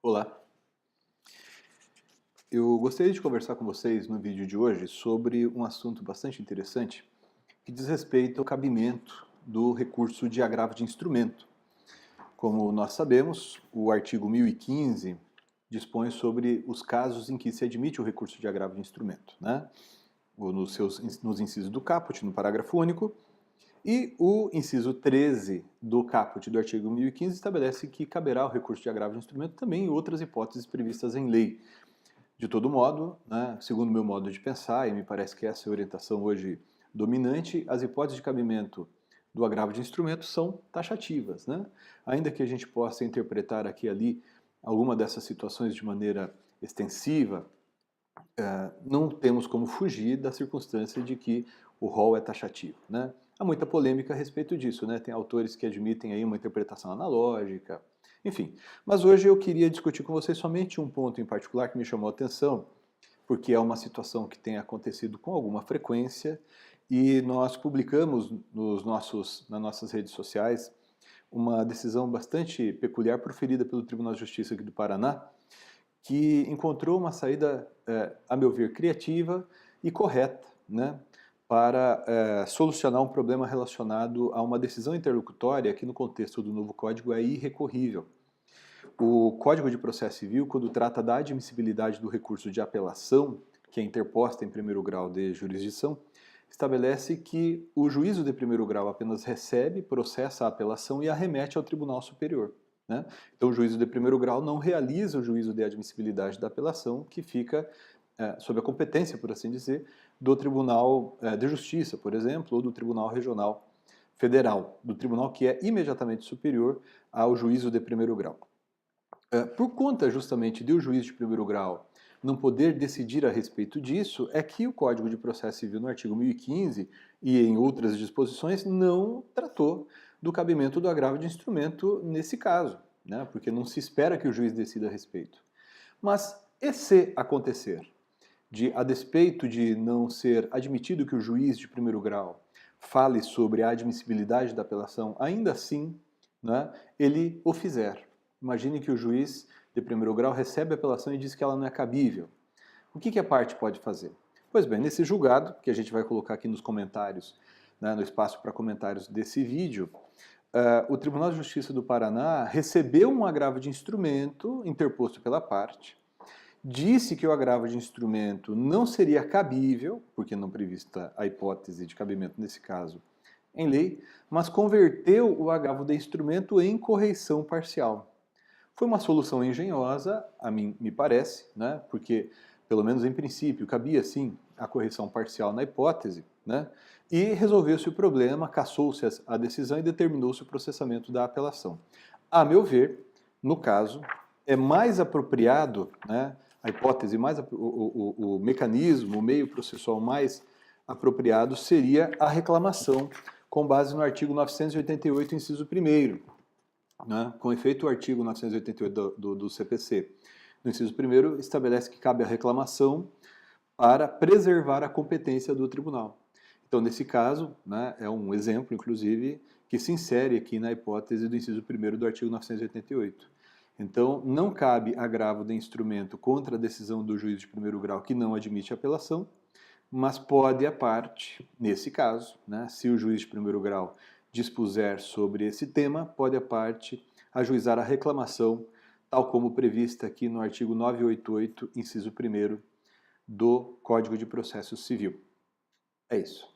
Olá, eu gostaria de conversar com vocês no vídeo de hoje sobre um assunto bastante interessante que diz respeito ao cabimento do recurso de agravo de instrumento. Como nós sabemos, o artigo 1015 dispõe sobre os casos em que se admite o recurso de agravo de instrumento, né? Nos incisos do caput, no parágrafo único, e o inciso 13 do caput do artigo 1015 estabelece que caberá o recurso de agravo de instrumento também em outras hipóteses previstas em lei. De todo modo, né, segundo o meu modo de pensar, e me parece que essa é a orientação hoje dominante, as hipóteses de cabimento do agravo de instrumento são taxativas, né? Ainda que a gente possa interpretar aqui e ali alguma dessas situações de maneira extensiva, não temos como fugir da circunstância de que o rol é taxativo, né? Há muita polêmica a respeito disso, né? Tem autores que admitem aí uma interpretação analógica, enfim. Mas hoje eu queria discutir com vocês somente um ponto em particular que me chamou a atenção, porque é uma situação que tem acontecido com alguma frequência e nós publicamos nas nossas redes sociais uma decisão bastante peculiar proferida pelo Tribunal de Justiça aqui do Paraná, que encontrou uma saída, a meu ver, criativa e correta, né, para solucionar um problema relacionado a uma decisão interlocutória que no contexto do novo Código é irrecorrível. O Código de Processo Civil, quando trata da admissibilidade do recurso de apelação, que é interposta em primeiro grau de jurisdição, estabelece que o juízo de primeiro grau apenas recebe, processa a apelação e arremete ao Tribunal Superior, né? Então o juízo de primeiro grau não realiza o juízo de admissibilidade da apelação, que fica sob a competência, por assim dizer, do Tribunal de Justiça, por exemplo, ou do Tribunal Regional Federal, do tribunal que é imediatamente superior ao juízo de primeiro grau. Por conta justamente de o juiz de primeiro grau não poder decidir a respeito disso, é que o Código de Processo Civil, no artigo 1015 e em outras disposições, não tratou do cabimento do agravo de instrumento nesse caso, né? Porque não se espera que o juiz decida a respeito. Mas, e se acontecer, a despeito de não ser admitido que o juiz de primeiro grau fale sobre a admissibilidade da apelação, ainda assim, né, ele o fizer? Imagine que o juiz de primeiro grau recebe a apelação e diz que ela não é cabível. O que a parte pode fazer? Pois bem, nesse julgado, que a gente vai colocar aqui nos comentários, né, no espaço para comentários desse vídeo, o Tribunal de Justiça do Paraná recebeu um agravo de instrumento interposto pela parte, disse que o agravo de instrumento não seria cabível, porque não prevista a hipótese de cabimento nesse caso em lei, mas converteu o agravo de instrumento em correição parcial. Foi uma solução engenhosa, a mim me parece, né? Porque, pelo menos em princípio, cabia sim a correção parcial na hipótese, né? E resolveu-se o problema, cassou-se a decisão e determinou-se o processamento da apelação. A meu ver, no caso, é mais apropriado, né, a hipótese, o mecanismo, o meio processual mais apropriado seria a reclamação com base no artigo 988, inciso 1º, né? Com efeito, o artigo 988 do CPC, no inciso 1º, estabelece que cabe a reclamação para preservar a competência do tribunal. Então, nesse caso, né, é um exemplo, inclusive, que se insere aqui na hipótese do inciso 1º do artigo 988. Então, não cabe agravo de instrumento contra a decisão do juiz de primeiro grau que não admite apelação, mas pode a parte, nesse caso, né, se o juiz de primeiro grau dispuser sobre esse tema, pode a parte ajuizar a reclamação, tal como prevista aqui no artigo 988, inciso 1º do Código de Processo Civil. É isso.